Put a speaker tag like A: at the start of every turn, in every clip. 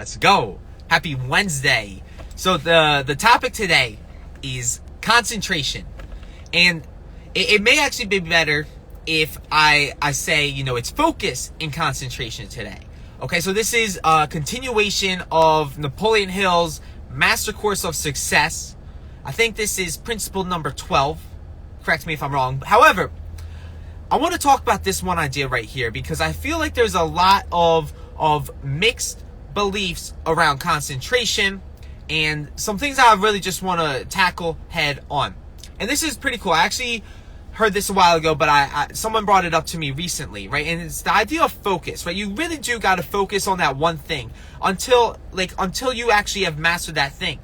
A: Let's go. Happy Wednesday. So the topic today is concentration. And it may actually be better if I say, it's focus and concentration today. Okay, so this is a continuation of Napoleon Hill's Master Course of Success. I think this is principle number 12. Correct me if I'm wrong. However, I want to talk about this one idea right here because I feel like there's a lot of mixed beliefs around concentration and some things that I really just want to tackle head on. And this is pretty cool. I actually heard this a while ago, but someone brought it up to me recently, right? And it's the idea of focus, right? You really do got to focus on that one thing until you actually have mastered that thing.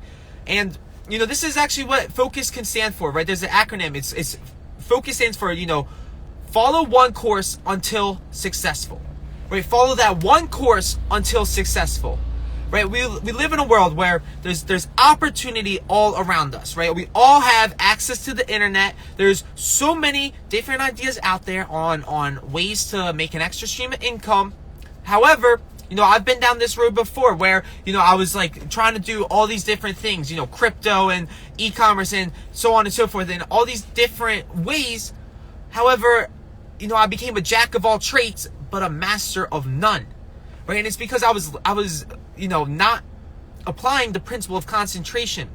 A: And this is actually what focus can stand for, right? There's an acronym. It's focus stands for, follow one course until successful, right? Follow that one course until successful, right? We live in a world where there's opportunity all around us, right? We all have access to the internet. There's so many different ideas out there on ways to make an extra stream of income. However, I've been down this road before where, I was like trying to do all these different things, crypto and e-commerce and so on and so forth and all these different ways. However, I became a jack of all trades, but a master of none, right? And it's because I was not applying the principle of concentration.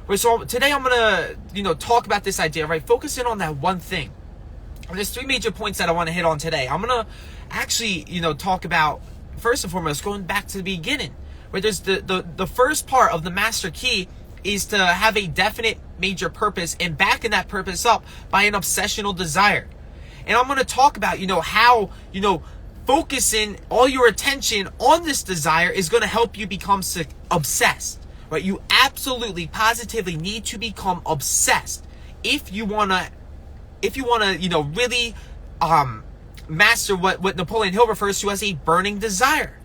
A: Right? So today I'm going to, talk about this idea, right? Focus in on that one thing. And there's three major points that I want to hit on today. I'm going to actually, talk about, first and foremost, going back to the beginning, right? There's the first part of the master key is to have a definite major purpose and backing that purpose up by an obsessional desire. And I'm going to talk about, how, focusing all your attention on this desire is going to help you become obsessed, right? You absolutely, positively need to become obsessed if you want to, really master what Napoleon Hill refers to as a burning desire,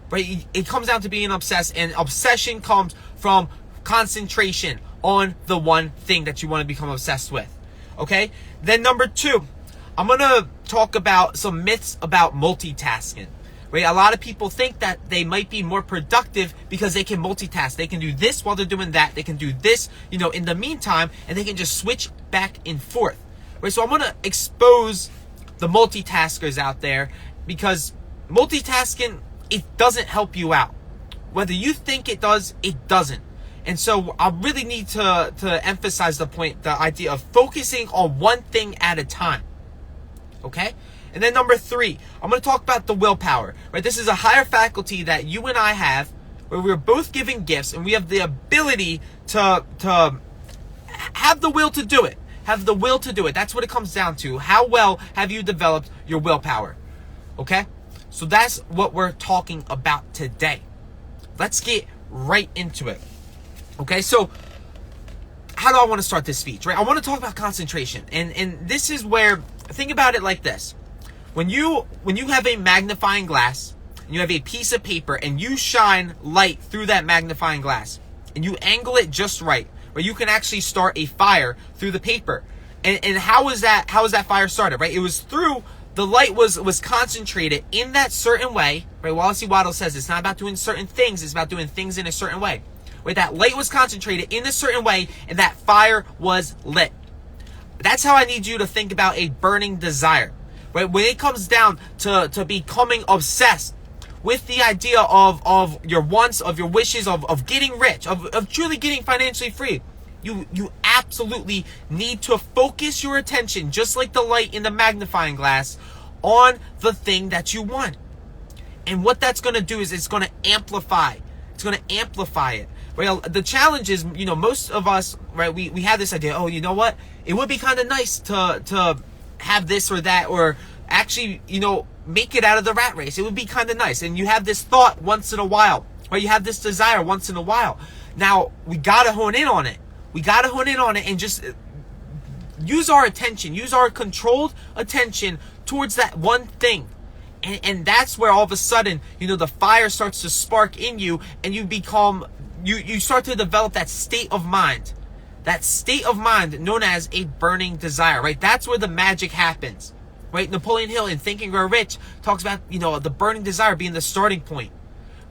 A: right? It comes down to being obsessed, and obsession comes from concentration on the one thing that you want to become obsessed with, okay? Then number 2, I'm going to talk about some myths about multitasking, right? A lot of people think that they might be more productive because they can multitask. They can do this while they're doing that. They can do this, in the meantime, and they can just switch back and forth, right? So I'm going to expose the multitaskers out there because multitasking, it doesn't help you out. Whether you think it does, it doesn't. And so I really need to emphasize the idea of focusing on one thing at a time. Okay? And then number 3, I'm going to talk about the willpower, right? This is a higher faculty that you and I have where we're both given gifts and we have the ability to have the will to do it. Have the will to do it. That's what it comes down to. How well have you developed your willpower? Okay? So that's what we're talking about today. Let's get right into it. Okay? So how do I want to start this speech, right? I want to talk about concentration. And this is where, think about it like this. When you have a magnifying glass, and you have a piece of paper, and you shine light through that magnifying glass, and you angle it just right, where you can actually start a fire through the paper. And how is that fire started, right? It was through the light was concentrated in that certain way, right? Wallace E. Waddell says it's not about doing certain things, it's about doing things in a certain way. Where that light was concentrated in a certain way and that fire was lit. That's how I need you to think about a burning desire, right? When it comes down to becoming obsessed with the idea of your wants, of your wishes, of getting rich, of truly getting financially free, you absolutely need to focus your attention, just like the light in the magnifying glass, on the thing that you want. And what that's going to do is it's going to amplify. It's going to amplify it. Well, the challenge is, most of us, right, we have this idea, oh, you know what? It would be kind of nice to have this or that, or actually, make it out of the rat race. It would be kind of nice. And you have this thought once in a while, or you have this desire once in a while. Now, we got to hone in on it. We got to hone in on it and just use our attention, use our controlled attention towards that one thing. And that's where all of a sudden, the fire starts to spark in you, and you become, you start to develop that state of mind known as a burning desire, right? That's where the magic happens, right? Napoleon Hill in Think and Grow Rich talks about, the burning desire being the starting point,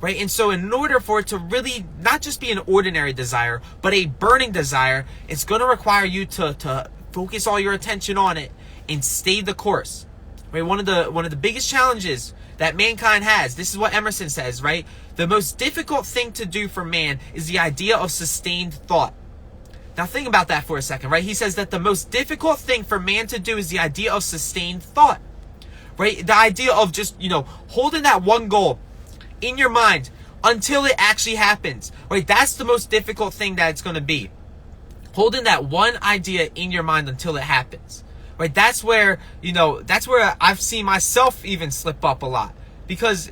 A: right? And so in order for it to really not just be an ordinary desire, but a burning desire, it's going to require you to focus all your attention on it and stay the course, right? One of the biggest challenges that mankind has, this is what Emerson says, right? The most difficult thing to do for man is the idea of sustained thought. Now think about that for a second, right? He says that the most difficult thing for man to do is the idea of sustained thought, right? The idea of just, holding that one goal in your mind until it actually happens, right? That's the most difficult thing that it's going to be. Holding that one idea in your mind until it happens, right? That's where I've seen myself even slip up a lot, because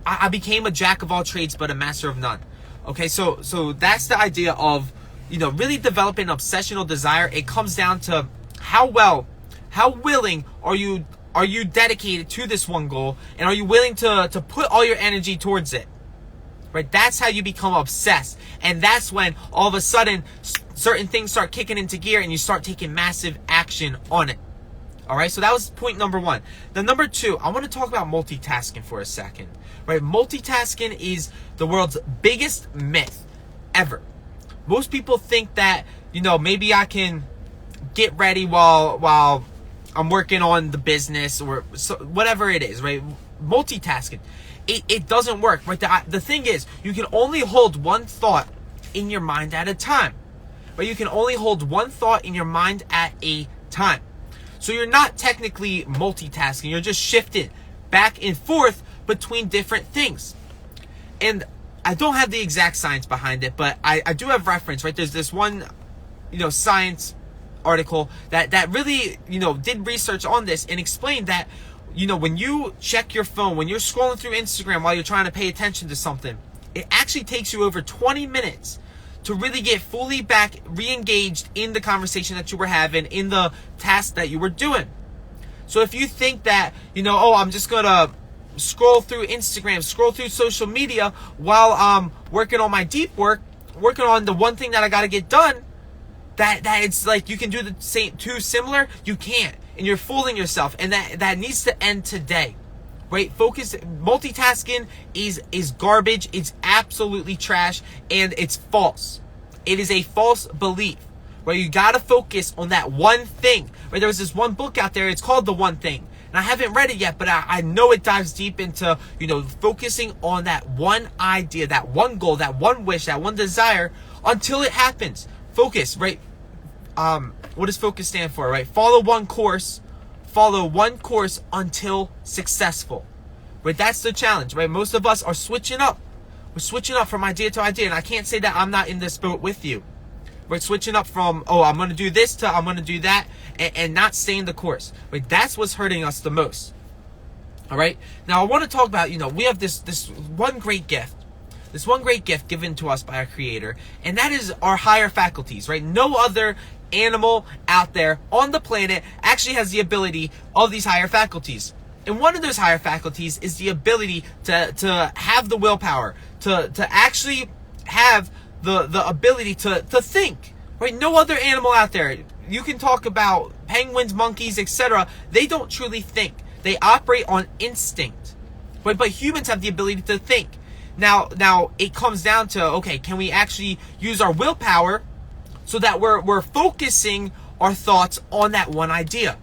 A: I became a jack of all trades, but a master of none. Okay. So that's the idea of, really developing obsessional desire. It comes down to how willing are you dedicated to this one goal, and are you willing to put all your energy towards it, right? That's how you become obsessed. And that's when all of a sudden certain things start kicking into gear and you start taking massive action on it. All right. So that was point number one. The number two, I want to talk about multitasking for a second, right? Multitasking is the world's biggest myth ever. Most people think that, maybe I can get ready while I'm working on the business or whatever it is, right? Multitasking. It doesn't work, right? The thing is, you can only hold one thought in your mind at a time, right? You can only hold one thought in your mind at a time. So you're not technically multitasking. You're just shifting back and forth between different things. And I don't have the exact science behind it, but I do have reference, right? There's this one, science article that really, did research on this and explained that, when you check your phone, when you're scrolling through Instagram while you're trying to pay attention to something, it actually takes you over 20 minutes to really get fully back re-engaged in the conversation that you were having, in the task that you were doing. So if you think that, I'm just going to scroll through Instagram, scroll through social media while I'm working on my deep work, working on the one thing that I got to get done, that it's like you can do the same, too similar, you can't. And you're fooling yourself. And that needs to end today, right? Multitasking is garbage. It's absolutely trash, and it's false. It is a false belief, right? You got to focus on that one thing, right? There was this one book out there. It's called The One Thing. And I haven't read it yet, but I know it dives deep into, focusing on that one idea, that one goal, that one wish, that one desire until it happens. Focus, right? What does focus stand for, right? Follow one course until successful, right? That's the challenge, right? Most of us are switching up. We're switching up from idea to idea. And I can't say that I'm not in this boat with you. We're switching up from, I'm going to do this to I'm going to do that, and not staying the course. Right? That's what's hurting us the most. All right. Now I want to talk about, we have this one great gift. This one great gift given to us by our Creator, and that is our higher faculties, right? No other animal out there on the planet actually has the ability of these higher faculties. And one of those higher faculties is the ability to have the willpower, to actually have the ability to think, right? No other animal out there. You can talk about penguins, monkeys, etc. They don't truly think. They operate on instinct. But humans have the ability to think. Now it comes down to, okay, can we actually use our willpower so that we're focusing our thoughts on that one idea,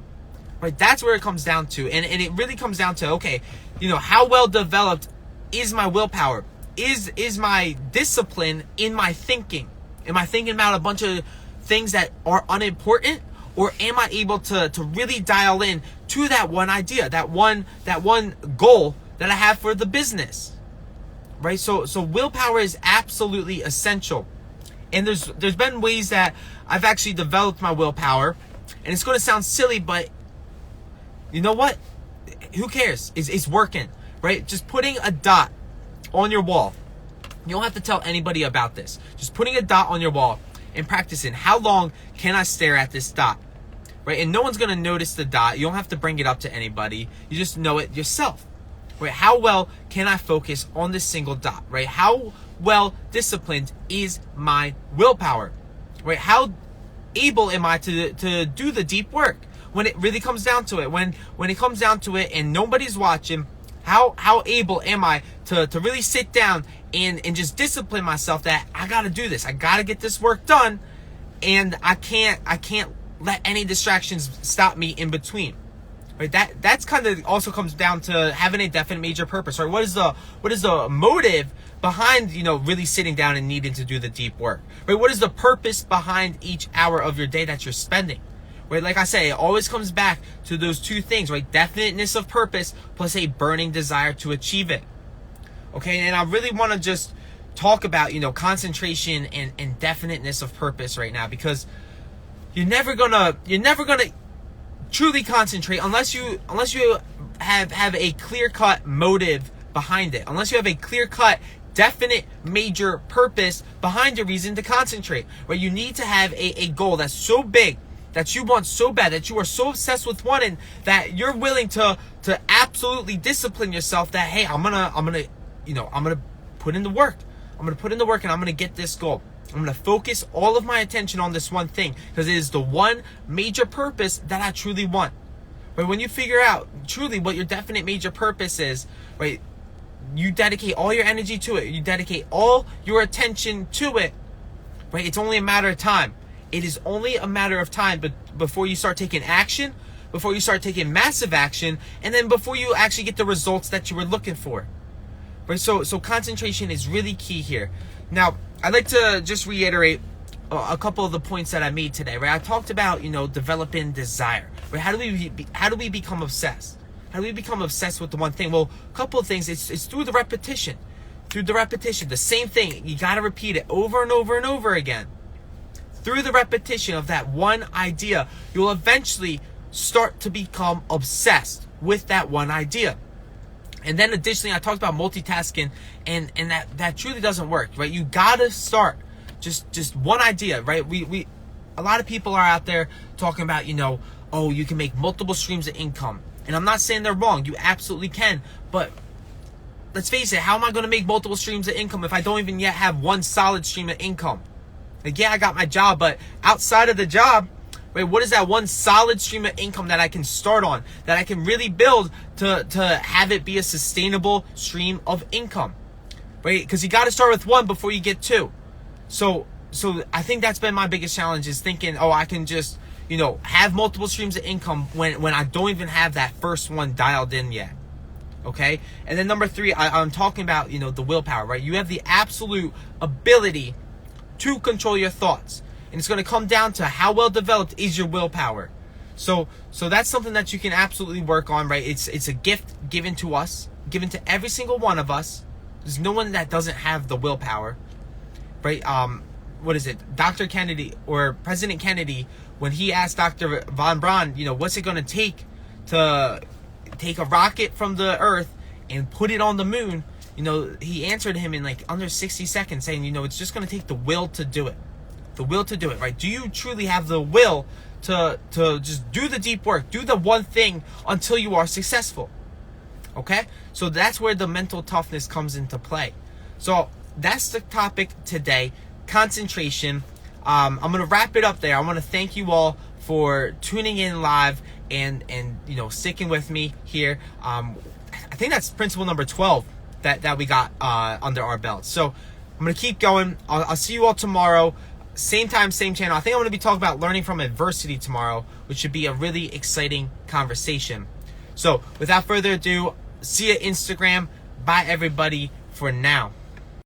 A: right? That's where it comes down to. And it really comes down to, okay, how well developed is my willpower? Is my discipline in my thinking? Am I thinking about a bunch of things that are unimportant? Or am I able to really dial in to that one idea, that one goal that I have for the business? Right? So willpower is absolutely essential. And there's been ways that I've actually developed my willpower. And it's going to sound silly, but you know what? Who cares? It's working, right? Just putting a dot on your wall. You don't have to tell anybody about this. Just putting a dot on your wall and practicing. How long can I stare at this dot? Right? And no one's going to notice the dot. You don't have to bring it up to anybody. You just know it yourself. Right? How well can I focus on this single dot? Right? How well disciplined is my willpower? Right? How able am I to do the deep work when it really comes down to it? When it comes down to it and nobody's watching, How able am I to really sit down and just discipline myself that I got to do this. I got to get this work done, and I can't let any distractions stop me in between. Right? That's kind of also comes down to having a definite major purpose. Right? What is the motive behind, really sitting down and needing to do the deep work? Right? What is the purpose behind each hour of your day that you're spending? Right? Like I say, it always comes back to those two things, right? Definiteness of purpose plus a burning desire to achieve it. Okay, and I really want to just talk about, concentration and definiteness of purpose right now, because you're never gonna truly concentrate unless you have a clear-cut motive behind it, unless you have a clear-cut definite major purpose behind your reason to concentrate. Right? You need to have a goal that's so big, that you want so bad, that you are so obsessed with wanting, that you're willing to absolutely discipline yourself that, hey, I'm gonna put in the work. I'm gonna put in the work and I'm gonna get this goal. I'm gonna focus all of my attention on this one thing, because it is the one major purpose that I truly want. Right? When you figure out truly what your definite major purpose is, right, you dedicate all your energy to it. You dedicate all your attention to it. Right? It's only a matter of time. It is only a matter of time, but before you start taking action, before you start taking massive action, and then before you actually get the results that you were looking for. Right? So concentration is really key here. Now, I'd like to just reiterate a couple of the points that I made today. Right? I talked about, developing desire. Right? How do we become obsessed? How do we become obsessed with the one thing? Well, a couple of things. It's through the repetition. Through the repetition, the same thing. You got to repeat it over and over and over again. Through the repetition of that one idea, you'll eventually start to become obsessed with that one idea. And then additionally, I talked about multitasking, and that truly doesn't work, right? You gotta start just one idea, right? We a lot of people are out there talking about, oh, you can make multiple streams of income. And I'm not saying they're wrong. You absolutely can. But let's face it, how am I going to make multiple streams of income if I don't even yet have one solid stream of income? Like, yeah, I got my job, but outside of the job, right, what is that one solid stream of income that I can start on, that I can really build to have it be a sustainable stream of income, right? Because you got to start with one before you get two. So I think that's been my biggest challenge, is thinking, oh, I can just, have multiple streams of income when I don't even have that first one dialed in yet. Okay? And then number 3, I'm talking about, the willpower, right? You have the absolute ability to control your thoughts. And it's going to come down to how well developed is your willpower. So that's something that you can absolutely work on, right? It's a gift given to us, given to every single one of us. There's no one that doesn't have the willpower, right? What is it? Dr. Kennedy, or President Kennedy, when he asked Dr. von Braun, what's it going to take a rocket from the Earth and put it on the moon? He answered him in like under 60 seconds, saying, it's just going to take the will to do it. The will to do it, right? Do you truly have the will to just do the deep work, do the one thing until you are successful? Okay? So that's where the mental toughness comes into play. So that's the topic today, concentration. I'm going to wrap it up there. I want to thank you all for tuning in live and sticking with me here. I think that's principle number 12 that we got under our belt. So I'm going to keep going. I'll see you all tomorrow. Same time, same channel. I think I'm going to be talking about learning from adversity tomorrow, which should be a really exciting conversation. So without further ado, see you Instagram. Bye everybody for now.